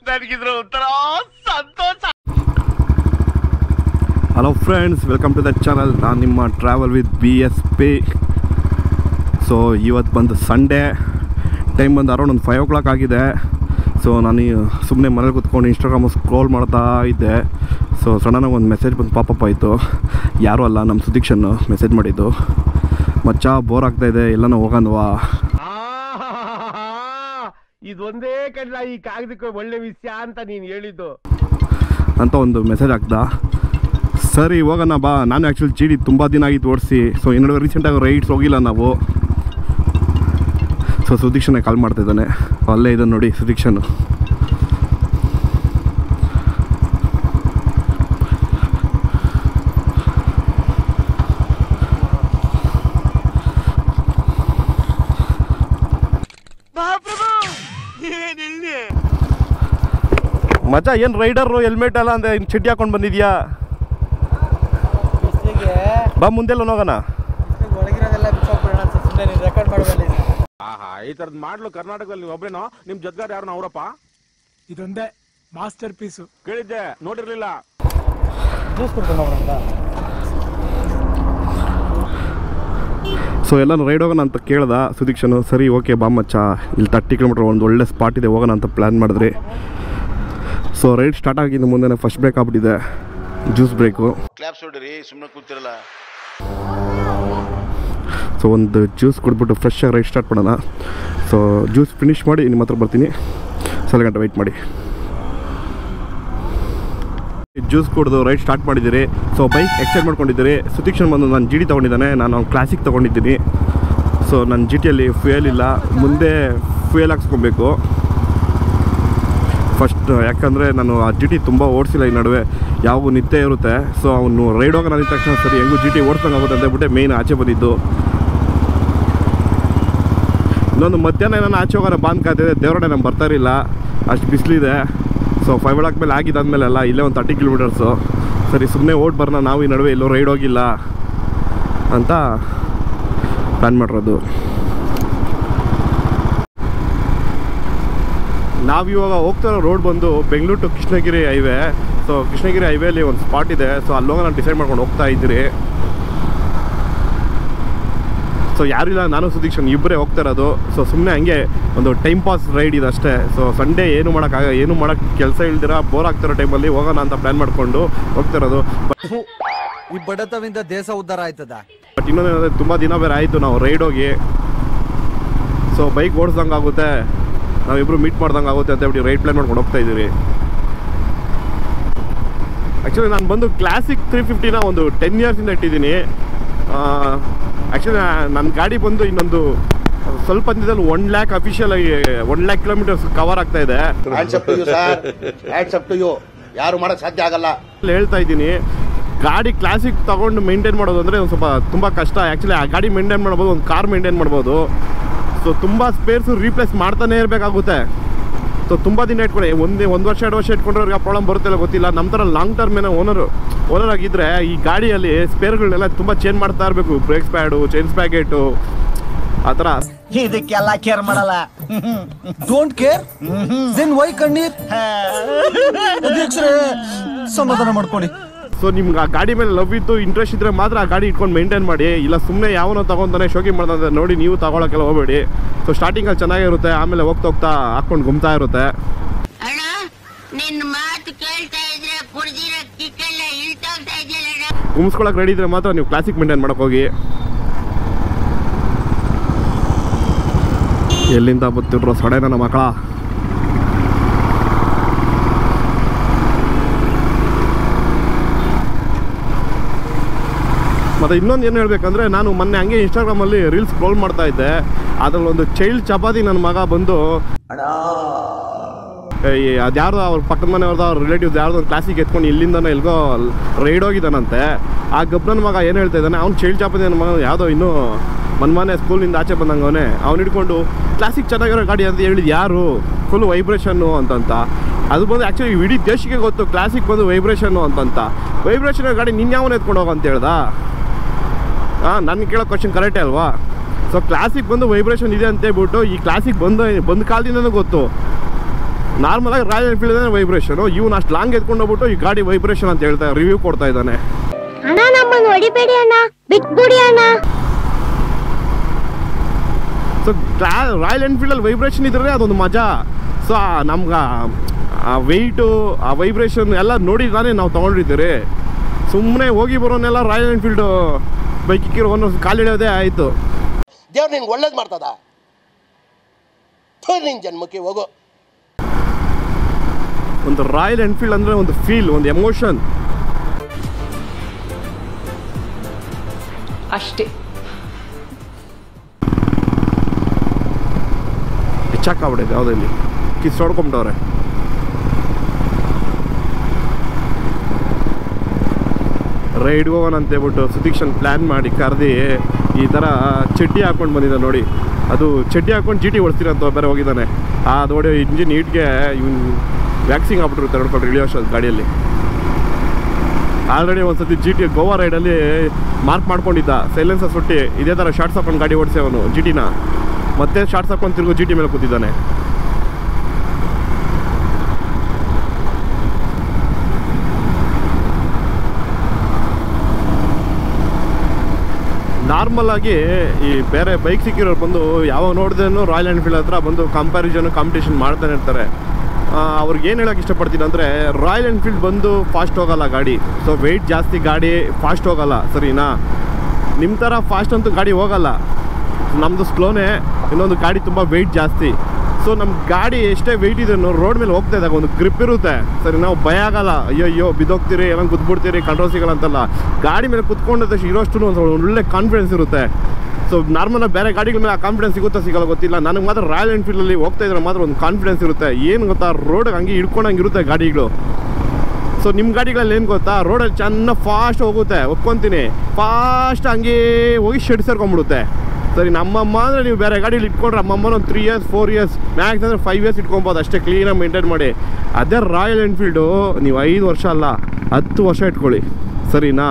ನನಗಿದ್ರು ಒಂಥರ ಸಂತೋಷ. Hello friends, welcome to the channel. ನಾನು ನಿಮ್ಮ ಟ್ರಾವೆಲ್ ವಿತ್ BSP. ಸೊ ಇವತ್ತು ಬಂದು ಸಂಡೇ, ಟೈಮ್ ಬಂದು ಅರೌಂಡ್ ಒಂದು 5 o'clock ಆಗಿದೆ. ಸೊ ನಾನು ಸುಮ್ಮನೆ ಮನೇಲಿ ಕೂತ್ಕೊಂಡು ಇನ್ಸ್ಟಾಗ್ರಾಮ್ ಸ್ಕ್ರೋಲ್ ಮಾಡ್ತಾ ಇದ್ದೆ. ಸೊ ಸಡನ್ನಾಗಿ ಒಂದು ಮೆಸೇಜ್ ಬಂದು ಪಾಪಪ್ ಆಯಿತು. ಯಾರೂ ಅಲ್ಲ, ನಮ್ಮ ಸುದೀಕ್ಷನ್ನು ಮೆಸೇಜ್ ಮಾಡಿದ್ದು. ಮಚ್ಚ ಬೋರ್ ಆಗ್ತಾಯಿದೆ, ಎಲ್ಲನೂ ಹೋಗೋಣವಾ ಇದೊಂದೇ ಕಡ್ಲ ಈ ಕಾಗದಕ್ಕೆ ಒಳ್ಳೆ ವಿಷಯ ಅಂತ ನೀನು ಹೇಳಿದ್ದು ಅಂತ ಒಂದು ಮೆಸೇಜ್ ಹಾಕ್ದ. ಸರಿ ಹೋಗೋಣ ಬಾ. ನಾನು ಆ್ಯಕ್ಚುಲಿ GD ತುಂಬ ದಿನ ಆಗಿತ್ತು ಓಡಿಸಿ. ಸೊ ಇನ್ನೊಂದು ರೀಸೆಂಟಾಗಿ ರೈಡ್ಸ್ ಹೋಗಿಲ್ಲ ನಾವು. ಸೊ ಸುದೀಕ್ಷನೇ ಕಾಲ್ ಮಾಡ್ತಿದ್ದಾನೆ. ಅಲ್ಲೇ ಇದನ್ನು ನೋಡಿ ಸುದೀಕ್ಷನು. ಮಜಾ ಏನು ರೈಡರು ಹೆಲ್ಮೆಟ್ ಅಲ್ಲ ಅಂದರೆ ಇನ್ನು ಚಡ್ಡಿ ಹಾಕೊಂಡು ಬಂದಿದ್ಯಾ? ಬಾ ಮುಂದೆಲ್ಲ ಹೋಗೋಣ. ಈ ತರದ್ ಮಾಡ್ಲು ಕರ್ನಾಟಕದಲ್ಲಿ ಒಬ್ರೇನೋ, ನಿಮ್ ಜೊತೆಗಾರ ಯಾರು ಅವರಪ್ಪ? ಇದೊಂದೇ ಮಾಸ್ಟರ್ ಪೀಸು. ಕೇಳಿದ್ದೆ, ನೋಡಿರ್ಲಿಲ್ಲ. ಸೊ ಎಲ್ಲನೂ ರೈಡ್ ಹೋಗೋಣ ಅಂತ ಕೇಳ್ದ ಸುದೀಕ್ಷನು. ಸರಿ ಓಕೆ ಬಾ ಮಚ್ಚ, ಇಲ್ಲಿ 30 ಕಿಲೋಮೀಟರ್ ಒಂದು ಒಳ್ಳೆ ಸ್ಪಾಟ್ ಇದೆ, ಹೋಗೋಣ ಅಂತ ಪ್ಲ್ಯಾನ್ ಮಾಡಿದ್ರಿ. ಸೊ ರೈಡ್ ಸ್ಟಾರ್ಟ್ ಆಗಿದ್ದು ಮುಂದೆ ಫಸ್ಟ್ ಬ್ರೇಕ್ ಆಗ್ಬಿಟ್ಟಿದೆ, ಜ್ಯೂಸ್ ಬ್ರೇಕು. ಕ್ಲಾಪ್ಸ್ ಹೊಡಿರಿ, ಸುಮ್ಮನೆ ಕೂತಿರಲ್ಲ. ಸೊ ಒಂದು ಜ್ಯೂಸ್ ಕುಡಿದ್ಬಿಟ್ಟು ಫ್ರೆಶ್ ಆಗಿ ರೈಡ್ ಸ್ಟಾರ್ಟ್ ಮಾಡೋಣ. ಸೊ ಜ್ಯೂಸ್ ಫಿನಿಷ್ ಮಾಡಿ ನಿಮ್ಮ ಹತ್ರ ಬರ್ತೀನಿ, ಸ್ವಲ್ಪ ಗಂಟೆ ವೆಯ್ಟ್ ಮಾಡಿ. ಜ್ಯೂಸ್ ಕುಡಿದು ರೈಡ್ ಸ್ಟಾರ್ಟ್ ಮಾಡಿದ್ದೀರಿ. ಸೊ ಬೈಕ್ ಎಕ್ಸ್ಚೇಂಜ್ ಮಾಡ್ಕೊಂಡಿದ್ದೀರಿ. ಸುದೀಕ್ಷನ್ ಬಂದು ನಾನು GD ತೊಗೊಂಡಿದ್ದಾನೆ, ನಾನು ಕ್ಲಾಸಿಕ್ ತೊಗೊಂಡಿದ್ದೀನಿ. ಸೊ ನನ್ನ GTಯಲ್ಲಿ ಫ್ಯೂಯಲ್ ಇಲ್ಲ, ಮುಂದೆ ಫ್ಯೂಯಲ್ ಹಾಕ್ಸ್ಕೊಬೇಕು ಫಸ್ಟ್. ಯಾಕಂದರೆ ನಾನು ಆ GT ತುಂಬ ಓಡಿಸಿಲ್ಲ ಈ ನಡುವೆ, ಯಾವಾಗೂ ನಿತ್ಯ ಇರುತ್ತೆ. ಸೊ ಅವನು ರೈಡ್ ಹೋಗೋಣ ಅಂದ ತಕ್ಷಣ ಸರಿ ಹೆಂಗೂ GT ಓಡಿಸೋಂಗಾಗುತ್ತೆ ಅಂತ ಹೇಳ್ಬಿಟ್ಟೆ ಮೇಯ್ನ್ ಆಚೆ ಬಂದಿದ್ದು. ಇನ್ನೊಂದು ಮಧ್ಯಾಹ್ನ ನಾನು ಆಚೆ ಹೋಗೋಣ ಬಾಂದ್ ಕಾತಿದೆ, ದೇವರಡೆ ನಾನು ಬರ್ತಾ ಇರಲಿಲ್ಲ, ಅಷ್ಟು ಬಿಸಿಲಿದೆ. ಸೊ 5 o'clock ಮೇಲೆ ಆಗಿದ್ದಾದ್ಮೇಲೆ ಅಲ್ಲ, ಇಲ್ಲೇ ಒಂದು 30 ಕಿಲೋಮೀಟರ್ಸು. ಸರಿ ಸುಮ್ಮನೆ ಓಟ್ ಬರೋಣ, ನಾವು ಈ ನಡುವೆ ಎಲ್ಲೋ ರೈಡ್ ಹೋಗಿಲ್ಲ ಅಂತ ಪ್ಲ್ಯಾನ್ ಮಾಡಿರೋದು. ನಾವಿವಾಗ ಹೋಗ್ತಿರೋ ರೋಡ್ ಬಂದು Bengaluru to Krishnagiri highway. So Krishnagiri ಹೈವೇಲಿ ಒಂದು ಸ್ಪಾಟ್ ಇದೆ. ಸೊ ಅಲ್ಲೋಗ ನಾನು ಡಿಸೈಡ್ ಮಾಡ್ಕೊಂಡು ಹೋಗ್ತಾ ಇದ್ದೀರಿ. ಸೊ ಯಾರಿಲ್ಲ, ನಾನು ಸುದೀಕ್ಷನ್ ಇಬ್ಬರೇ ಹೋಗ್ತಾ ಇರೋದು. ಸೊ ಸುಮ್ಮನೆ ಹಂಗೆ ಒಂದು ಟೈಮ್ ಪಾಸ್ ರೈಡ್ ಇದೆ ಅಷ್ಟೇ. ಸೊ ಸಂಡೇ ಏನು ಮಾಡೋಕ್ಕೆ ಕೆಲಸ ಇಲ್ದಿರ ಬೋರ್ ಆಗ್ತಿರೋ ಟೈಮಲ್ಲಿ ಹೋಗೋಣ ಅಂತ ಪ್ಲ್ಯಾನ್ ಮಾಡಿಕೊಂಡು ಹೋಗ್ತಿರೋದು. ಈ ಬಡತವಿಂದ ದೇಶ ಉದ್ಧಾರ ಆಯ್ತದ. ಬಟ್ ಇನ್ನೊಂದೇನಂದರೆ ತುಂಬ ದಿನ ಬೇರೆ ಆಯಿತು ನಾವು ರೈಡ್ ಹೋಗಿ. ಸೊ ಬೈಕ್ ಓಡಿಸ್ದಂಗೆ ಆಗುತ್ತೆ, ನಾವಿಬ್ಬರು ಮೀಟ್ ಮಾಡ್ದಂಗೆ ಆಗುತ್ತೆ ಅಂತ ಹೇಳ್ಬಿಟ್ಟು ರೈಡ್ ಪ್ಲ್ಯಾನ್ ಮಾಡ್ಕೊಂಡು ಹೋಗ್ತಾ ಇದ್ದೀವಿ. ಆ್ಯಕ್ಚುಲಿ ನಾನು ಬಂದು ಕ್ಲಾಸಿಕ್ 350ನ ಒಂದು 10 yearsಯಿಂದ ಇಟ್ಟಿದ್ದೀನಿ. ಆ್ಯಕ್ಚುಲಿ ನನ್ನ ಗಾಡಿ ಬಂದು ಇನ್ನೊಂದು ಸ್ವಲ್ಪ ದಿನದಲ್ಲಿ 1 lakh ಅಫಿಷಿಯಲ್ ಆಗಿ 1 lakh ಕಿಲೋಮೀಟರ್ಸ್ ಕವರ್ ಆಗ್ತಾ ಇದೆ. ಯಾರು ಮಾಡಕ್ ಸಾಧ್ಯ ಆಗಲ್ಲ ಹೇಳ್ತಾ ಇದ್ದೀನಿ. ಗಾಡಿ ಕ್ಲಾಸಿಕ್ ತಗೊಂಡು ಮೇಂಟೈನ್ ಮಾಡೋದು ಅಂದರೆ ಒಂದು ಸ್ವಲ್ಪ ತುಂಬ ಕಷ್ಟ. ಆ್ಯಕ್ಚುಲಿ ಆ ಗಾಡಿ ಮೇಂಟೈನ್ ಮಾಡ್ಬೋದು, ಒಂದು ಕಾರ್ ಮೇಂಟೈನ್ ಮಾಡ್ಬೋದು. ಸೊ ತುಂಬ ಸ್ಪೇರ್ಸು ರೀಪ್ಲೇಸ್ ಮಾಡ್ತಾನೆ ಇರಬೇಕಾಗುತ್ತೆ. ಸೊ ತುಂಬ ದಿನ ಇಟ್ಕೊಂಡೆ, 1 ವರ್ಷ 2 ವರ್ಷ ಇಟ್ಕೊಂಡ್ರೆ ಪ್ರಾಬ್ಲಮ್ ಬರುತ್ತಿಲ್ಲ ಗೊತ್ತಿಲ್ಲ. ನಮ್ಮ ಥರ ಲಾಂಗ್ ಟರ್ಮ್ ಏನೋ ಓನರ್ ಆಗಿದ್ದರೆ ಈ ಗಾಡಿಯಲ್ಲಿ ಸ್ಪೇರ್ಗಳನ್ನೆಲ್ಲ ತುಂಬ ಚೇಂಜ್ ಮಾಡ್ತಾ ಇರಬೇಕು. ಬ್ರೇಕ್ಸ್ ಪ್ಯಾಡು, ಚೈನ್ಸ್ ಪ್ಯಾಕೆಟು, ಆ ಥರ. ಇದಕ್ಕೆಲ್ಲ ಕೇರ್ ಮಾಡಲ್ಲ. ಡೋಂಟ್ ಕೇರ್ ದೆನ್ ವೈ ಕಣ್ಣೀರ್? ಸಮಾಧಾನ ಮಾಡ್ಕೊಳ್ಳಿ. ಸೊ ನಿಮ್ಗೆ ಆ ಗಾಡಿ ಮೇಲೆ ಲವ್ ಇತ್ತು, ಇಂಟ್ರೆಸ್ಟ್ ಇದ್ದರೆ ಮಾತ್ರ ಆ ಗಾಡಿ ಇಟ್ಕೊಂಡು ಮೇಂಟೈನ್ ಮಾಡಿ. ಇಲ್ಲ ಸುಮ್ಮನೆ ಯಾವನೋ ತಗೊಂತಾನೆ ಶೋಕಿ ಮಾಡ್ದಂತೆ ನೋಡಿ ನೀವು ತಗೊಳಕ್ಕೆಲ್ಲ ಹೋಗಬೇಡಿ. ಸೊ ಸ್ಟಾರ್ಟಿಂಗಲ್ಲಿ ಚೆನ್ನಾಗಿರುತ್ತೆ, ಆಮೇಲೆ ಹೋಗ್ತಾ ಹಾಕ್ಕೊಂಡು ಗುಮ್ತಾ ಇರುತ್ತೆ. ಗುಮ್ಸ್ಕೊಳಕ್ಕೆ ರೆಡಿ ಇದ್ರೆ ಮಾತ್ರ ನೀವು ಕ್ಲಾಸಿಕ್ ಮೇಂಟೈನ್ ಮಾಡೋಕೆ ಹೋಗಿ. ಎಲ್ಲಿಂದ ಬರ್ತಿದ್ರು ಸಡೆ ನನ್ನ ಮಕ್ಕಳ. ಮತ್ತು ಇನ್ನೊಂದು ಏನು ಹೇಳಬೇಕಂದ್ರೆ, ನಾನು ಮೊನ್ನೆ ಹಂಗೆ ಇನ್ಸ್ಟಾಗ್ರಾಮಲ್ಲಿ ರೀಲ್ಸ್ ಸ್ಕ್ರೋಲ್ ಮಾಡ್ತಾ ಇದ್ದೆ. ಅದರಲ್ಲಿ ಒಂದು ಚೈಲ್ಡ್ ಚಪಾತಿ ನನ್ನ ಮಗ ಬಂದು ಅದ್ಯಾರ್ದು ಅವ್ರ ಪಕ್ಕದ ಮನೆಯವ್ರದ್ದು ಅವ್ರ ರಿಲೇಟಿವ್ಸ್ ಯಾರ್ದು ಒಂದು ಕ್ಲಾಸಿಗೆ ಎತ್ಕೊಂಡು ಇಲ್ಲಿಂದನೇ ಎಲ್ಗೋ ರೈಡ್ ಹೋಗಿದ್ದಾನಂತೆ. ಆ ಗಬ್ಬನ ಮಗ ಏನು ಹೇಳ್ತಾ ಇದ್ದಾನೆ, ಅವ್ನು ಚೈಲ್ಡ್ ಚಪಾತಿ ನನ್ನ ಮಗ ಯಾವುದೋ ಇನ್ನೂ ಮನೆ ಸ್ಕೂಲಿಂದ ಆಚೆ ಬಂದಂಗೆ ಅವ್ನು ಹಿಡ್ಕೊಂಡು ಕ್ಲಾಸಿಕ್ ಚೆನ್ನಾಗಿರೋ ಗಾಡಿ ಅಂತ ಹೇಳಿದ್ದು ಯಾರು, ಫುಲ್ ವೈಬ್ರೇಷನ್ನು ಅಂತಂತ. ಅದು ಬಂದು ಆ್ಯಕ್ಚುಲಿ ಇಡೀ ದೇಶಕ್ಕೆ ಗೊತ್ತು ಕ್ಲಾಸಿಕ್ ಬಂದು ವೈಬ್ರೇಷನ್ನು ಅಂತಂತ. ವೈಬ್ರೇಷನ್ ಗಾಡಿ ನಿನ್ನ ಯಾವನು ಎತ್ಕೊಂಡು ಹೋಗೋ ಅಂತ ಹೇಳ್ದ. ನನ್ನ ಕೇಳೋ ಕ್ವಶನ್ ಕರೆಕ್ಟೇ ಅಲ್ವಾ? ಸೊ ಕ್ಲಾಸಿಕ್ ಬಂದು ವೈಬ್ರೇಷನ್ ಇದೆ ಅಂತ ಹೇಳ್ಬಿಟ್ಟು ಈ ಕ್ಲಾಸಿಕ್ ಬಂದ ಕಾಲದಿಂದನೂ ಗೊತ್ತು. ನಾರ್ಮಲ್ ಆಗಿ ರಾಯಲ್ ಎನ್ಫೀಲ್ಡ್ ವೈಬ್ರೇಷನ್. ಇವ್ನು ಅಷ್ಟು ಲಾಂಗ್ ಎತ್ಕೊಂಡು ಹೋಗ್ಬಿಟ್ಟು ಈ ಗಾಡಿ ವೈಬ್ರೇಷನ್ ಅಂತ ಹೇಳ್ತಾ ರಿವ್ಯೂ ಕೊಡ್ತಾ ಇದ್ದಾನೆ. ಅಣ್ಣ ನಮ್ಮನ್ನು ಹೊಡಿಬೇಡಿ ಅಣ್ಣ, ಬಿಟ್ಬಿಡಿ ಅಣ್ಣ. ಸೊ ರಾಯಲ್ ಎನ್ಫೀಲ್ಡಲ್ಲಿ ವೈಬ್ರೇಷನ್ ಇದ್ರೆ ಅದೊಂದು ಮಜಾ. ಸೊ ನಮ್ಗೆ ಆ ವೆಯ್ಟು ಆ ವೈಬ್ರೇಷನ್ ಎಲ್ಲ ನೋಡಿದಾನೆ ನಾವು ತೊಗೊಂಡಿದ್ದೀರಿ. ಸುಮ್ಮನೆ ಹೋಗಿ ಬರೋನೆಲ್ಲ ರಾಯಲ್ ಎನ್ಫೀಲ್ಡು ಬೈಕ್ ಇಕ್ಕಿರೋ ಒಂದೊಂದು ಕಾಲು ಹಿಡಿಯೋದೇ ಆಯಿತು. ದೇವ್ರು ನಿನ್ಗೆ ಒಳ್ಳೇದು ಮಾಡ್ತದ, ನಿನ್ನ ಜನ್ಮಕ್ಕೆ ಹೋಗೋ. ಒಂದು ರಾಯಲ್ ಎನ್ಫೀಲ್ಡ್ ಅಂದರೆ ಒಂದು ಫೀಲ್, ಒಂದು ಎಮೋಷನ್ ಅಷ್ಟೇ. ಹೆಚ್ಚಾಕಾಗ್ಬಿಟ್ಟಿದೆ ಯಾವುದಲ್ಲಿ ಕಿಸ್ ಹೊಡ್ಕೊಂಬಿಟ್ಟವ್ರೆ. ರೈಡ್ಗೆ ಹೋಗೋಣ ಅಂತೇಳ್ಬಿಟ್ಟು ಸುದೀಕ್ಷನ್ ಪ್ಲ್ಯಾನ್ ಮಾಡಿ ಕರೆದು ಈ ಥರ ಚಡ್ಡಿ ಹಾಕ್ಕೊಂಡು ಬಂದಿದ್ದಾನೆ ನೋಡಿ. ಅದು ಚಡ್ಡಿ ಹಾಕ್ಕೊಂಡು GT ಓಡಿಸ್ತೀನಿ ಅಂತ ಬೇರೆ ಹೋಗಿದ್ದಾನೆ. ಅದು ಹೊಡೆಯೋ ಇಂಜಿನ್ ಹೀಟ್ಗೆ ಇವ್ನು ವ್ಯಾಕ್ಸಿಂಗ್ ಆಗ್ಬಿಟ್ಟಿರುತ್ತೆ ನೋಡ್ಕೊಂಡು ಇಳಿಯೋ ಅಷ್ಟು ಗಾಡಿಯಲ್ಲಿ. ಆಲ್ರೆಡಿ ಒಂದು ಸತಿ GT ಗೋವಾ ರೈಡಲ್ಲಿ ಮಾರ್ಕ್ ಮಾಡ್ಕೊಂಡಿದ್ದ, ಸೈಲೆನ್ಸರ್ ಸುಟ್ಟಿ ಇದೇ ಥರ ಶಾರ್ಟ್ಸ್ ಹಾಕೊಂಡು ಗಾಡಿ ಓಡಿಸೋವನು GTನ. ಮತ್ತೆ ಶಾರ್ಟ್ಸ್ ಹಾಕೊಂಡು ತಿರುಗು GT ಮೇಲೆ ಕೂತಿದ್ದಾನೆ. ನಾರ್ಮಲ್ ಆಗಿ ಈ ಬೇರೆ ಬೈಕ್ ಸಿಕ್ಕಿರೋರು ಬಂದು ಯಾವಾಗ ನೋಡಿದ್ರೂ ರಾಯಲ್ ಎನ್ಫೀಲ್ಡ್ ಹತ್ರ ಬಂದು ಕಂಪ್ಯಾರಿಸನ್ ಕಾಂಪಿಟೇಷನ್ ಮಾಡ್ತಾನೆ ಇರ್ತಾರೆ. ಅವ್ರಿಗೆ ಏನು ಹೇಳೋಕೆ ಇಷ್ಟಪಡ್ತೀನಿ ಅಂದರೆ, ರಾಯಲ್ ಎನ್ಫೀಲ್ಡ್ ಬಂದು ಫಾಸ್ಟ್ ಹೋಗಲ್ಲ ಗಾಡಿ. ಸೊ ವೆಯ್ಟ್ ಜಾಸ್ತಿ ಗಾಡಿ, ಫಾಸ್ಟ್ ಹೋಗಲ್ಲ, ಸರಿನಾ? ನಿಮ್ಮ ಥರ ಫಾಸ್ಟ್ ಅಂತೂ ಗಾಡಿ ಹೋಗಲ್ಲ. ನಮ್ಮದು ಸ್ಲೋನೇ, ಇನ್ನೊಂದು ಗಾಡಿ ತುಂಬ ವೆಯ್ಟ್ ಜಾಸ್ತಿ. ಸೊ ನಮ್ಮ ಗಾಡಿ ಎಷ್ಟೇ ವೆಯ್ಟ್ ಇದೆ ರೋಡ್ ಮೇಲೆ ಹೋಗ್ತಾ ಇದ್ದಾಗ ಒಂದು ಗ್ರಿಪ್ ಇರುತ್ತೆ, ಸರಿ? ನಾವು ಭಯ ಆಗಲ್ಲ, ಅಯ್ಯೋ ಬಿದ್ದೋಗ್ತೀರಿ, ಏನೋ ಕುತ್ಬಿಡ್ತೀರಿ, ಕಂಟ್ರೋಲ್ ಸಿಗಲ್ಲ ಅಂತಲ್ಲ. ಗಾಡಿ ಮೇಲೆ ಕುತ್ಕೊಂಡಷ್ಟು ಇರೋಷ್ಟು ಒಂದು ಒಳ್ಳೆ ಕಾನ್ಫಿಡೆನ್ಸ್ ಇರುತ್ತೆ. ಸೊ ನಾರ್ಮಲಾಗಿ ಬೇರೆ ಗಾಡಿಗಳ ಮೇಲೆ ಆ ಕಾನ್ಫಿಡೆನ್ಸ್ ಸಿಗುತ್ತಾ ಸಿಗಲ್ಲ ಗೊತ್ತಿಲ್ಲ. ನನಗೆ ಮಾತ್ರ ರಾಯಲ್ ಎನ್ಫೀಲ್ಡಲ್ಲಿ ಹೋಗ್ತಾ ಇದ್ರೆ ಮಾತ್ರ ಒಂದು ಕಾನ್ಫಿಡೆನ್ಸ್ ಇರುತ್ತೆ. ಏನು ಗೊತ್ತಾ, ರೋಡಿಗೆ ಹಂಗೆ ಹಿಡ್ಕೊಂಡಂಗೆ ಇರುತ್ತೆ ಗಾಡಿಗಳು. ಸೊ ನಿಮ್ಮ ಗಾಡಿಗಳಲ್ಲಿ ಏನು ಗೊತ್ತಾ, ರೋಡಲ್ಲಿ ಚೆನ್ನಾಗಿ ಫಾಸ್ಟ್ ಹೋಗುತ್ತೆ, ಒಪ್ಕೊತೀನಿ. ಫಾಸ್ಟ್ ಹಂಗೆ ಹೋಗಿ ಶೆಡ್ ಸೇರ್ಕೊಂಡ್ಬಿಡುತ್ತೆ, ಸರಿ? ನಮ್ಮಮ್ಮ ಅಂದರೆ ನೀವು ಬೇರೆ ಗಾಡೀಲಿ ಇಟ್ಕೊಂಡ್ರೆ ಅಮ್ಮಮ್ಮನ ಒಂದು 3 years 4 years ಮ್ಯಾಕ್ಸ್ ಅಂದರೆ 5 years ಇಟ್ಕೊಬೋದು ಅಷ್ಟೇ, ಕ್ಲೀನಾಗಿ ಮೇಂಟೈನ್ ಮಾಡಿ. ಅದೇ ರಾಯಲ್ ಎನ್ಫೀಲ್ಡು ನೀವು 5 ವರ್ಷ ಅಲ್ಲ 10 ವರ್ಷ ಇಟ್ಕೊಳ್ಳಿ, ಸರಿನಾ?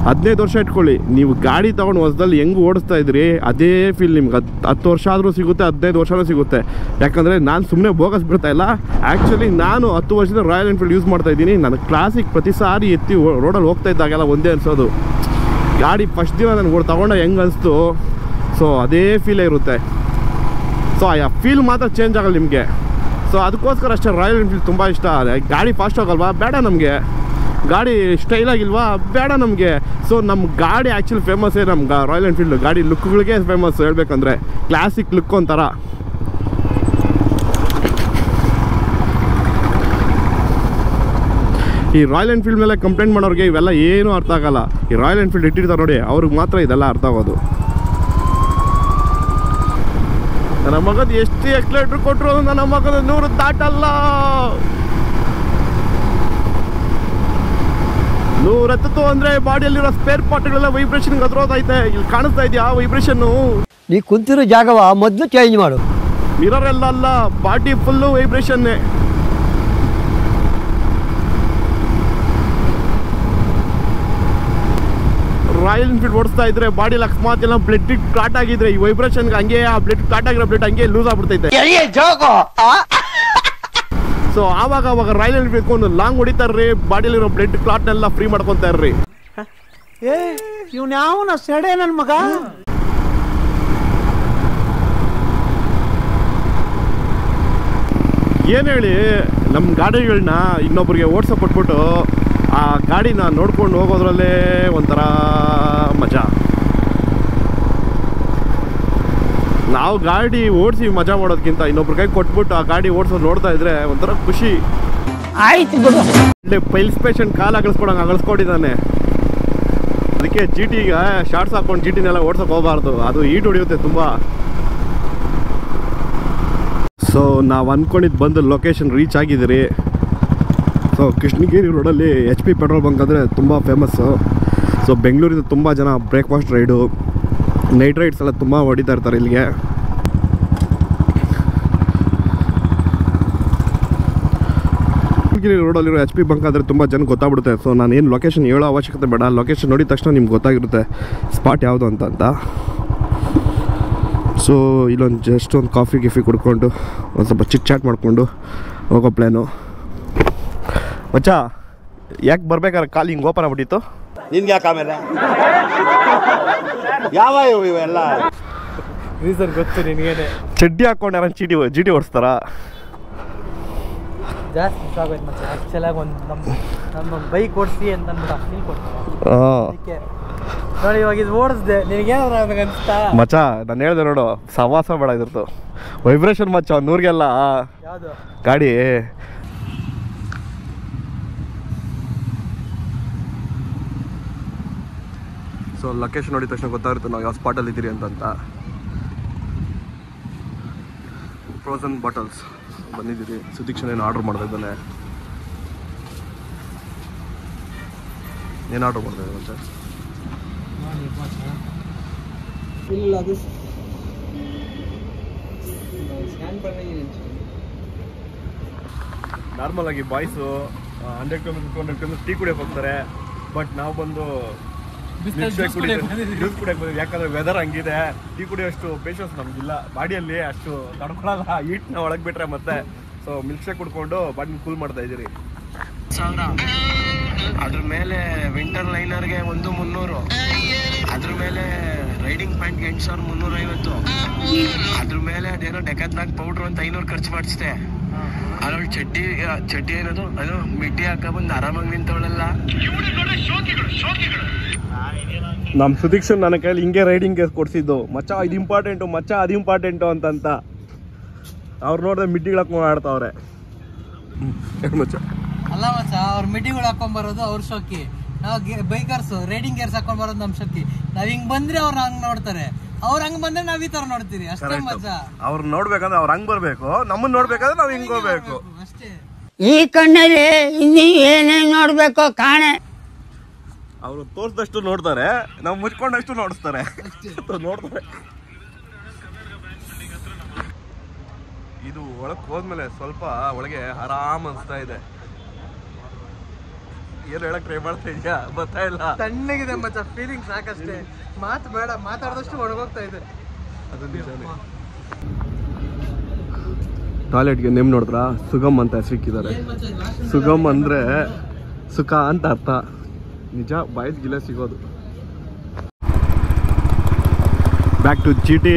15 ವರ್ಷ ಇಟ್ಕೊಳ್ಳಿ. ನೀವು ಗಾಡಿ ತೊಗೊಂಡು ಹೊಸದಲ್ಲಿ ಹೆಂಗೆ ಓಡಿಸ್ತಾ ಇದ್ರಿ ಅದೇ ಫೀಲ್ ನಿಮ್ಗೆ 10 ವರ್ಷ ಆದರೂ ಸಿಗುತ್ತೆ, 15 ವರ್ಷನೂ ಸಿಗುತ್ತೆ. ಯಾಕಂದರೆ ನಾನು ಸುಮ್ಮನೆ ಬೋಗಸ್ ಬಿಡ್ತಾ ಇಲ್ಲ. ಆ್ಯಕ್ಚುಲಿ ನಾನು 10 ವರ್ಷದಿಂದ ರಾಯಲ್ ಎನ್ಫೀಲ್ಡ್ ಯೂಸ್ ಮಾಡ್ತಾಯಿದ್ದೀನಿ. ನನಗೆ ಕ್ಲಾಸಿಕ್ ಪ್ರತಿ ಸಾರಿ ಎತ್ತಿ ರೋಡಲ್ಲಿ ಹೋಗ್ತಾ ಇದ್ದಾಗೆಲ್ಲ ಒಂದೇ ಅನಿಸೋದು. ಗಾಡಿ ಫಸ್ಟ್ ದಿನ ನನಗೆ ತೊಗೊಂಡ ಹೆಂಗೆ ಅನಿಸ್ತು, ಸೊ ಅದೇ ಫೀಲೇ ಇರುತ್ತೆ. ಸೊ ಆ ಫೀಲ್ ಮಾತ್ರ ಚೇಂಜ್ ಆಗಲ್ಲ ನಿಮಗೆ. ಸೊ ಅದಕ್ಕೋಸ್ಕರ ಅಷ್ಟೇ ರಾಯಲ್ ಎನ್ಫೀಲ್ಡ್ ತುಂಬ ಇಷ್ಟ. ಗಾಡಿ ಫಾಸ್ಟ್ ಹೋಗಲ್ವಾ, ಬೇಡ ನಮಗೆ. ಗಾಡಿ ಸ್ಟೈಲಾಗಿಲ್ವಾ, ಬೇಡ ನಮಗೆ. ಸೊ ನಮ್ಮ ಗಾಡಿ ಆ್ಯಕ್ಚುಲಿ ಫೇಮಸ್ಸೇ ನಮ್ಮ ರಾಯಲ್ ಎನ್ಫೀಲ್ಡ್ ಗಾಡಿ ಲುಕ್ಗಳಿಗೆ ಫೇಮಸ್. ಹೇಳ್ಬೇಕಂದ್ರೆ ಕ್ಲಾಸಿಕ್ ಲುಕ್ ಒಂಥರ. ಈ ರಾಯಲ್ ಎನ್ಫೀಲ್ಡ್ ಮೇಲೆ ಕಂಪ್ಲೇಂಟ್ ಮಾಡೋರಿಗೆ ಇವೆಲ್ಲ ಏನೂ ಅರ್ಥ ಆಗಲ್ಲ. ಈ ರಾಯಲ್ ಎನ್ಫೀಲ್ಡ್ ಇಟ್ಟಿರ್ತಾರೆ ನೋಡಿ, ಅವ್ರಿಗೆ ಮಾತ್ರ ಇದೆಲ್ಲ ಅರ್ಥ ಆಗೋದು. ನನ್ನ ಮಗದ ಎಷ್ಟು ಎಕ್ಸ್ಲೇಟ್ರ್ ಕೊಟ್ಟರು ನನ್ನ ಮಗದ 100 ದಾಟಲ್ಲ. 110 ಅಂದರೆ ಬಾಡಿಯಲ್ಲಿರೋ ಸ್ಪೇರ್ ಪಾರ್ಟ್ಗಳೆಲ್ಲ ವೈಬ್ರೇಷನ್ಗೆ ಅದ್ರೋದೈತೆ. ಇಲ್ಲಿ ಕಾಣಿಸ್ತಾ ಇದೆಯಾ ವೈಬ್ರೇಷನ್ನು? ನೀ ಕುಂತಿರೋ ಜಾಗವ ಮೊದಲು ಚೇಂಜ್ ಮಾಡು. ಮಿರರ್ ಎಲ್ಲ ಅಲ್ಲ, ಬಾಡಿ ಫುಲ್ಲು ವೈಬ್ರೇಷನ್ನೇ. ರಾಯಲ್ ಎನ್ಫೀಲ್ಡ್ ಓಡಿಸ್ತಾ ಇದ್ರೆ ಬಾಡಿಲಿ ಅಕಸ್ಮಾತ್ ಎಲ್ಲ ಬ್ಲಡ್ ಕ್ಲಾಟ್ ಆಗಿದ್ರೆ ಈ ವೈಬ್ರೇಷನ್ಗೆ ಹಂಗೆ ಆ ಬ್ಲಡ್ ಕ್ಲಾಟ್ ಆಗಿರೋ ಬ್ಲಡ್ ಹಂಗೆ ಲೂಸ್ ಆಗ್ಬಿಡ್ತೈತೆ. ಸೊ ಆವಾಗ ರಾಯಲ್ ಎನ್ಫೀಲ್ಡ್ ಒಂದು ಲಾಂಗ್ ಹೊಡಿತಾರ್ರಿ, ಬಾಡಿಲಿರೋ ಬ್ಲಡ್ ಕ್ಲಾಟ್ನೆಲ್ಲ ಫ್ರೀ ಮಾಡ್ಕೊತಾ ಇರ್ರಿ. ಇವ್ನ ಯಾವನ ಸೆಡೆ ನನ್ನ ಮಗ. ಏನು ಹೇಳಿ, ನಮ್ಮ ಗಾಡಿಗಳನ್ನ ಇನ್ನೊಬ್ರಿಗೆ ಓಡಿಸೋ ಕೊಟ್ಬಿಟ್ಟು ಆ ಗಾಡಿನ ನೋಡ್ಕೊಂಡು ಹೋಗೋದ್ರಲ್ಲೇ ಒಂಥರ ಮಜಾ. ನಾವು ಗಾಡಿ ಓಡಿಸಿ ಮಜಾ ಮಾಡೋದಕ್ಕಿಂತ ಇನ್ನೊಬ್ರ ಕೈ ಕೊಟ್ಬಿಟ್ಟು ಆ ಗಾಡಿ ಓಡಿಸೋದು ನೋಡ್ತಾ ಇದ್ರೆ ಒಂಥರ ಖುಷಿ. ಆಯ್ತು ಬಿಡು. ಪೈಲ್ಸ್ ಪೇಷಂಟ್ ಕಾಲು ಅಗಲ್ಸ್ಕೊಡಂಗೆ ಅಗಲ್ಸ್ಕೊಂಡಿದ್ದಾನೆ. ಅದಕ್ಕೆ GTಗೆ ಶಾರ್ಟ್ಸ್ ಹಾಕೊಂಡು GTನೆಲ್ಲ ಓಡ್ಸೋಕೆ ಹೋಗಬಾರ್ದು, ಅದು ಈಟ್ ಹೊಡಿಯುತ್ತೆ ತುಂಬ. ಸೊ ನಾವು ಅಂದ್ಕೊಂಡಿದ್ದು ಬಂದು ಲೊಕೇಶನ್ ರೀಚ್ ಆಗಿದ್ದೀರಿ. ಸೊ ಕೃಷ್ಣಗಿರಿ ರೋಡಲ್ಲಿ HP ಪೆಟ್ರೋಲ್ ಬಂಕ್ ಅಂದರೆ ತುಂಬ ಫೇಮಸ್ಸು. ಸೊ ಬೆಂಗಳೂರಿಂದ ತುಂಬ ಜನ ಬ್ರೇಕ್ಫಾಸ್ಟ್ ರೈಡು, ನೈಟ್ ರೈಡ್ಸ್ ಎಲ್ಲ ತುಂಬ ಹೊಡಿತಾ ಇರ್ತಾರೆ ಇಲ್ಲಿಗೆ. ಕೃಷ್ಣಗಿರಿ ರೋಡಲ್ಲಿರೋ HP ಬಂಕ್ ಆದರೆ ತುಂಬ ಜನ ಗೊತ್ತಾಗ್ಬಿಡುತ್ತೆ. ಸೊ ನಾನು ಏನು ಲೊಕೇಶನ್ ಹೇಳೋ ಅವಶ್ಯಕತೆ ಬೇಡ, ಲೊಕೇಶನ್ ನೋಡಿದ ತಕ್ಷಣ ನಿಮ್ಗೆ ಗೊತ್ತಾಗಿರುತ್ತೆ ಸ್ಪಾಟ್ ಯಾವುದು ಅಂತ. ಸೊ ಇಲ್ಲೊಂದು ಜಸ್ಟ್ ಒಂದು ಕಾಫಿ ಗಿಫಿ ಕುಡ್ಕೊಂಡು ಒಂದು ಸ್ವಲ್ಪ ಚಿಟ್ ಚಾಟ್ ಮಾಡಿಕೊಂಡು ಹೋಗೋ ಪ್ಲ್ಯಾನು. ಮಚ್ಚ ಯಾಕೆ ಬರ್ಬೇಕಾದ್ರೆ ಕಾಲು ಹಿಂಗೆ ಓಪನ್ ಆಗ್ಬಿಟ್ಟಿತ್ತು? ನಿನ್ಗೆ ಯಾಕೆ ಆಮೇಲೆ ಯಾವ ಇವೆಲ್ಲ ರೀಸನ್ ಗೊತ್ತು ನಿನಗೇನೆ. ಚಡ್ಡಿ ಹಾಕೊಂಡು ಯಾರು ಜಿ ಟಿ ಓಡಿಸ್ತಾರ? ಜಾಸ್ತಿ ಇಷ್ಟ ಆಗೋಯ್ತು ಮತ್ತೆ ಆ್ಯಕ್ಚುಲಾಗಿ ಒಂದು ನಮ್ಮ ಬೈಕ್ ಓಡಿಸಿ ಅಂತಂದ್ಬಿಟ್ಟು ಫೀಲ್ ಕೊಡ್ತಾರೆ. ಅದಕ್ಕೆ ನೋಡಿ ಇವಾಗ ಇದು ಓಡಿಸ್ದೆ, ನಿನಗೇನಾದ್ರು ನನಗೆ ಅನಿಸ್ತಾ? ಮಚ್ಚ ನಾನು ಹೇಳ್ದೆ ನೋಡು, ಸವಾಸ ಬೇಡ ಇದ್ರದ್ದು ವೈಬ್ರೇಷನ್ ಮಚ್ಚ 100ಗೆಲ್ಲ ಯಾವುದು ಗಾಡಿ. ಸೊ ಲೊಕೇಶನ್ ನೋಡಿದ ತಕ್ಷಣ ಗೊತ್ತಾಗುತ್ತೆ ನಾವು ಯಾವ ಸ್ಪಾಟಲ್ಲಿ ಇದ್ದೀರಿ ಅಂತ. ಫ್ರೋಸನ್ ಬಾಟಲ್ಸ್ ಬಂದಿದ್ದೀರಿ. ಸುದೀಕ್ಷಣ ಏನು ಆರ್ಡ್ರ್ ಮಾಡ್ತಾ ಇದ್ದಾನೆ. ಏನು ಆರ್ಡ್ರ್ ಮಾಡ್ತಾ ಇದ್ದಾನೆ ಸರ್? ಇಲ್ಲ ಅದು ಸ್ಕ್ಯಾನ್ பண்ணிದ್ದೀನಿ. ನಾರ್ಮಲ್ ಆಗಿ ಬಾಯ್ಸು 100 ಕಿಲೋಮೀಟರ್ 200 ಕಿಲೋಮೀಟರ್ ಟೀ ಕುಡಿಯೋಕೆ ಹೋಗ್ತಾರೆ. ಬಟ್ ನಾವು ಬಂದು ಜ್ಯೂಸ್ ಕುಡಿಯೋಕೆ ಯಾಕಂದ್ರೆ ವೆದರ್ ಹಂಗಿದೆ. ಟೀ ಕುಡಿಯೋಷ್ಟು ಪೇಷನ್ಸ್ ನಮಗಿಲ್ಲ ಬಾಡಿಯಲ್ಲಿ, ಅಷ್ಟು ತಡ್ಕೊಳ್ಳಲ್ಲ ಹೀಟ್ನ ಒಳಗೆ ಬಿಟ್ರೆ ಮತ್ತೆ. ಸೊ ಮಿಲ್ಕ್ ಶೇಕ್ ಕುಡ್ಕೊಂಡು ಬಾಡಿ ಕೂಲ್ ಮಾಡ್ತಾ ಇದ್ದೀರಿ. ಅದ್ರ ಮೇಲೆ ವಿಂಟರ್ ಲೈನರ್ಗೆ 1300, ಅದ್ರ ಮೇಲೆ ರೈಡಿಂಗ್ ಪ್ಯಾಂಟ್ಗೆ 8350, ಅದ್ರ ಮೇಲೆ ಅದೇನೋ ಡೆಕಾತ್ಲಾನ್ ಪೌಡ್ರ್ ಅಂತ 500 ಖರ್ಚು ಮಾಡಿಸ್ದೆ. ಅದ್ರಲ್ಲಿ ಚಡ್ಡಿ ಏನದು ಅದು ಮಿಡ್ಡಿ ಹಾಕೊಂಡ್ಬಂದು ಆರಾಮಾಗಿ ನಿಂತವಳೆಲ್ಲ. ನಮ್ಮ ಸುದೀಕ್ಷನ್ ನನ್ನ ಕೈಲಿ ಹಿಂಗೆ ರೈಡಿಂಗ್ಗೆ ಕೊಡ್ಸಿದ್ದು. ಮಚ್ಚ ಇದು ಇಂಪಾರ್ಟೆಂಟು, ಮಚ್ಚ ಅದು ಇಂಪಾರ್ಟೆಂಟು ಅಂತಂತ. ಅವ್ರು ನೋಡಿದ್ರೆ ಮಿಡ್ಡಿಗಳು ಹಾಕೊಂಡು ಆಡ್ತಾವ್ರೆ. ಮಚ್ಚ ಅಲ್ಲ ಮಚ್ಚ, ಅವ್ರ ಮಿಡ್ಡಿಗಳು ಹಾಕೊಂಡ್ಬರೋದು ಅವ್ರ ಶೋಕಿ. ನಾವು ಬೈಕರ್ಸ್ ರೈಡಿಂಗ್ ಗೇರ್ಸ್ ಹಾಕೊಂಡ್ ಬರೋದು ನಮ್ಮ ಶಕ್ತಿ. ನಾವ್ ಹಿಂಗ್ ಬಂದ್ರೆ ಅವ್ರು ಹಂಗ್ ನೋಡ್ತಾರೆ, ಅವ್ರು ಹಂಗ್ ಬಂದ್ರೆ ನಾವ್ ಈ ತರ ನೋಡ್ತೀರಿ ಅಷ್ಟೇ ಮಚ್ಚ. ಅವ್ರು ನೋಡ್ಬೇಕಂದ್ರೆ ಅವ್ರು ಹಂಗ್ ಬರ್ಬೇಕು, ನಮ್ಮನ್ನ ನೋಡ್ಬೇಕಾದ್ರೆ ನಾವ್ ಹಿಂಗ್ ಹೋಗ್ಬೇಕು ಅಷ್ಟೇ. ಈ ಕಣ್ಣಲ್ಲಿ ಇನ್ನೂ ಏನೇನ್ ನೋಡ್ಬೇಕೋ ಕಾಣೆ. ಅವರು ತೋರ್ಸ್ದಷ್ಟು ನೋಡ್ತಾರೆ, ನಾವು ಮುಚ್ಕೊಂಡಷ್ಟು ನೋಡಿಸ್ತಾರೆ ನೋಡ್ತಾರೆ. ಇದು ಒಳಗೆ ಹೋದ್ಮೇಲೆ ಸ್ವಲ್ಪ ಒಳಗೆ ಆರಾಮ್ ಅನ್ಸ್ತಾ ಇದೆ. ಏನು ಹೇಳಕ್ ಟ್ರೈ ಮಾಡ್ತಾ ಇದೆಯಾ? ಬರ್ತಾ ಇಲ್ಲ. ತಣ್ಣಗಿದೆ ಮಚ್ಚ, ಫೀಲಿಂಗ್ ಸಾಕಷ್ಟೇ. ಮಾತು ಬೇಡ, ಮಾತಾಡಿದಷ್ಟು ಒಣಗೋಗ್ತಾ ಇದೆ. ಅದು ನಿಜಾನೇ. ಟಾಯ್ಲೆಟ್ಗೆ ನೇಮ್ ನೋಡಿದ್ರ ಸುಗಮ್ ಅಂತ ಹೆಸರಿಕ್ಕಿದ್ದಾರೆ. ಸುಗಮ್ ಅಂದ್ರೆ ಸುಖ ಅಂತ ಅರ್ಥ. ನಿಜ ಬಾಯ್ಸ್ ಗಿಲೆ ಸಿಗೋದು. Back to GT.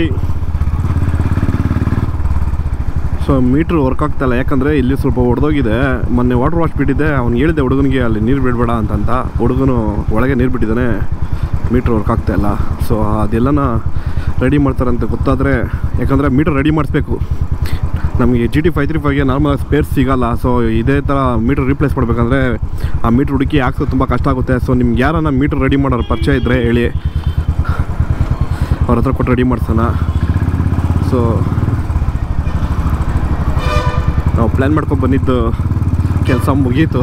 So meter work ಆಗ್ತಾಯಿಲ್ಲ, ಯಾಕಂದರೆ ಇಲ್ಲಿ ಸ್ವಲ್ಪ ಹೊಡೆದೋಗಿದೆ. ಮೊನ್ನೆ ವಾಟರ್ ವಾಶ್ ಬಿಟ್ಟಿದ್ದೆ, ಅವ್ನು ಹೇಳಿದೆ ಹುಡುಗನಿಗೆ ಅಲ್ಲಿ ನೀರು ಬಿಡಬೇಡ ಅಂತಂತ. ಹುಡುಗನು ಒಳಗೆ ನೀರು ಬಿಟ್ಟಿದ್ದಾನೆ, ಮೀಟ್ರ್ ವರ್ಕ್ ಆಗ್ತಾಯಿಲ್ಲ. ಸೊ ಅದೆಲ್ಲನ ರೆಡಿ ಮಾಡ್ತಾರಂತ ಗೊತ್ತಾದರೆ, ಯಾಕಂದರೆ ಮೀಟ್ರ್ ರೆಡಿ ಮಾಡಿಸ್ಬೇಕು. ನಮಗೆ GT 535ಗೆ ನಾರ್ಮಲ್ ಸ್ಪೇರ್ಸ್ ಸಿಗೋಲ್ಲ. ಸೊ ಇದೇ ಥರ ಮೀಟ್ರ್ ರೀಪ್ಲೇಸ್ ಮಾಡಬೇಕಂದ್ರೆ ಆ ಮೀಟ್ರ್ ಹುಡುಕಿ ಹಾಕ್ಸೋದು ತುಂಬ ಕಷ್ಟ ಆಗುತ್ತೆ. ಸೊ ನಿಮ್ಗೆ ಯಾರನ್ನ ಮೀಟ್ರ್ ರೆಡಿ ಮಾಡೋರು ಪರಿಚಯ ಇದ್ದರೆ ಹೇಳಿ, ಅವ್ರ ಹತ್ರ ಕೊಟ್ಟು ರೆಡಿ ಮಾಡ್ಸೋಣ. ಸೊ ನಾವು ಪ್ಲ್ಯಾನ್ ಮಾಡ್ಕೊಂಡು ಬಂದಿದ್ದು ಕೆಲಸ ಮುಗೀತು.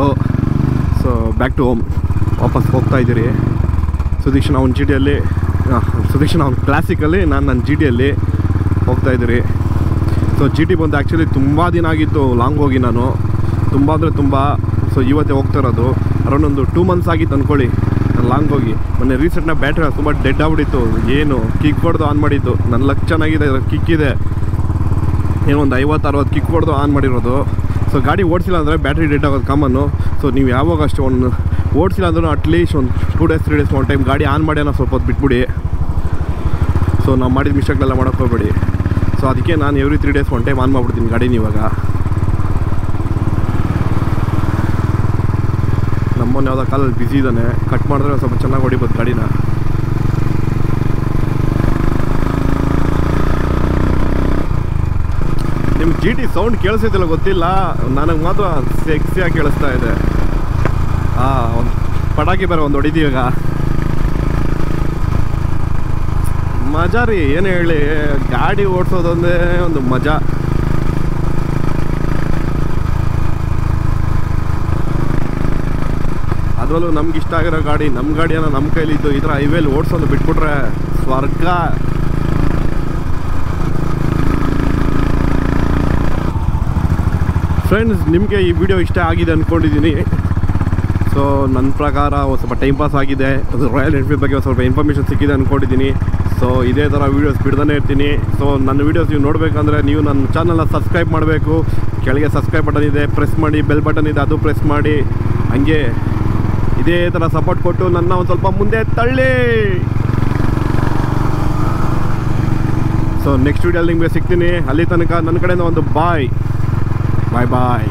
ಸೊ ಬ್ಯಾಕ್ ಟು ಹೋಮ್ ವಾಪಸ್ ಹೋಗ್ತಾಯಿದ್ದೀರಿ. ಸುದೀಕ್ಷನ್ ಅವ್ನ GTಯಲ್ಲಿ, ಸುದೀಕ್ಷನ್ ಅವ್ನ ಕ್ಲಾಸಿಕಲ್ಲಿ, ನಾನು ನನ್ನ GTಯಲ್ಲಿ ಹೋಗ್ತಾಯಿದ್ದೀರಿ. ಸೊ GT ಬಂದು ಆ್ಯಕ್ಚುಲಿ ತುಂಬ ದಿನ ಆಗಿತ್ತು ಲಾಂಗ್ ಹೋಗಿ, ನಾನು ತುಂಬ ಅಂದರೆ ತುಂಬ. ಸೊ ಇವತ್ತೇ ಹೋಗ್ತಾ ಇರೋದು. ಅರೌಂಡ್ ಒಂದು 2 months ಆಗಿತ್ತು ಅಂದ್ಕೊಳ್ಳಿ ನಾನು ಲಾಂಗ್ ಹೋಗಿ. ಮೊನ್ನೆ ರೀಸೆಂಟ್ನಾಗ ಬ್ಯಾಟ್ರಿ ತುಂಬ ಡೆಡ್ ಆಗ್ಬಿಟ್ಟಿತ್ತು. ಏನು ಕಿಕ್ ಹೊಡೆದು ಆನ್ ಮಾಡಿದ್ದು, ನನ್ನ ಲಕ್ ಚೆನ್ನಾಗಿದೆ, ಕಿಕ್ ಇದೆ, ಏನೋ ಒಂದು 50-60 ಕಿಕ್ ಹೊಡೆದು ಆನ್ ಮಾಡಿರೋದು. ಸೊ ಗಾಡಿ ಓಡಿಸಿಲ್ಲ ಅಂದರೆ ಬ್ಯಾಟ್ರಿ ಡೆಡ್ ಆಗೋದು ಕಾಮನ್ನು. ಸೊ ನೀವು ಯಾವಾಗ ಅಷ್ಟು ಒಂದು ಓಡಿಸಿಲ್ಲ ಅಂದ್ರೂ ಅಟ್ಲೀಸ್ಟ್ ಒಂದು 2 days 3 days ಒಂದು ಟೈಮ್ ಗಾಡಿ ಆನ್ ಮಾಡಿ ಅನ್ನೋ ಸ್ವಲ್ಪ ಹೊತ್ತು ಬಿಟ್ಬಿಡಿ. ಸೊ ನಾವು ಮಾಡಿದ ಮಿಸ್ಟೇಕ್ನೆಲ್ಲ ಮಾಡೋಕ್ಕೆ ಹೋಗ್ಬೇಡಿ. ಸೊ ಅದಕ್ಕೆ ನಾನು ಎವ್ರಿ 3 days ಒಂದು ಟೈಮ್ ಆನ್ ಮಾಡಿಬಿಡ್ತೀನಿ ಗಾಡಿನ. ಇವಾಗ ನಮ್ಮನ್ನು ಯಾವುದೋ ಕಾಲಲ್ಲಿ ಬಿಸಿ ಇದ್ದಾನೆ, ಕಟ್ ಮಾಡಿದ್ರೆ ಸ್ವಲ್ಪ ಚೆನ್ನಾಗಿ ಹೊಡಿಬೋದು ಗಾಡಿನ. ನಿಮ್ಗೆ GT ಸೌಂಡ್ ಕೇಳಿಸ್ತಿಲ್ಲ ಗೊತ್ತಿಲ್ಲ, ನನಗೆ ಮಾತ್ರ ಸೆಕ್ಸಿಯಾಗಿ ಕೇಳಿಸ್ತಾ ಇದೆ. ಒಂದು ಪಟಾಕಿ ಬೇರೆ ಒಂದು ಹೊಡಿತೀವಿ ಈಗ. ಮಜಾ ರೀ, ಏನು ಹೇಳಿ, ಗಾಡಿ ಓಡಿಸೋದೊಂದೇ ಒಂದು ಮಜಾ. ಅದರಲ್ಲೂ ನಮ್ಗೆ ಇಷ್ಟ ಆಗಿರೋ ಗಾಡಿ, ನಮ್ಮ ಗಾಡಿಯನ್ನು ನಮ್ಮ ಕೈಲಿದ್ದು ಈ ಥರ ಹೈವೇಲಿ ಓಡಿಸೋದು ಬಿಟ್ಬಿಟ್ರೆ ಸ್ವರ್ಗ. ಫ್ರೆಂಡ್ಸ್, ನಿಮಗೆ ಈ ವಿಡಿಯೋ ಇಷ್ಟ ಆಗಿದೆ ಅಂದ್ಕೊಂಡಿದ್ದೀನಿ. ಸೊ ನನ್ನ ಪ್ರಕಾರ ಒಂದು ಸ್ವಲ್ಪ ಟೈಮ್ ಪಾಸ್ ಆಗಿದೆ, ಅದು ರಾಯಲ್ ಎನ್ಫೀಲ್ಡ್ ಬಗ್ಗೆ ಒಂದು ಸ್ವಲ್ಪ ಇನ್ಫಾರ್ಮೇಷನ್ ಸಿಕ್ಕಿದೆ ಅಂದ್ಕೊಂಡಿದ್ದೀನಿ. ಸೊ ಇದೇ ಥರ ವೀಡಿಯೋಸ್ ಬಿಡ್ತಾನೆ ಇರ್ತೀನಿ. ಸೊ ನನ್ನ ವೀಡಿಯೋಸ್ ನೀವು ನೋಡಬೇಕಂದ್ರೆ ನೀವು ನನ್ನ ಚಾನಲ್ನ ಸಬ್ಸ್ಕ್ರೈಬ್ ಮಾಡಬೇಕು. ಕೆಳಗೆ ಸಬ್ಸ್ಕ್ರೈಬ್ ಬಟನ್ ಇದೆ, ಪ್ರೆಸ್ ಮಾಡಿ. ಬೆಲ್ ಬಟನ್ ಇದೆ, ಅದು ಪ್ರೆಸ್ ಮಾಡಿ. ಹಂಗೆ ಇದೇ ಥರ ಸಪೋರ್ಟ್ ಕೊಟ್ಟು ನನ್ನ ಒಂದು ಸ್ವಲ್ಪ ಮುಂದೆ ತಳ್ಳಿ. ಸೊ ನೆಕ್ಸ್ಟ್ ವೀಡಿಯೋಲ್ಲಿ ನಿಮಗೆ ಸಿಗ್ತೀನಿ. ಅಲ್ಲಿ ತನಕ ನನ್ನ ಕಡೆಯಿಂದ ಒಂದು ಬಾಯ್ ಬಾಯ್.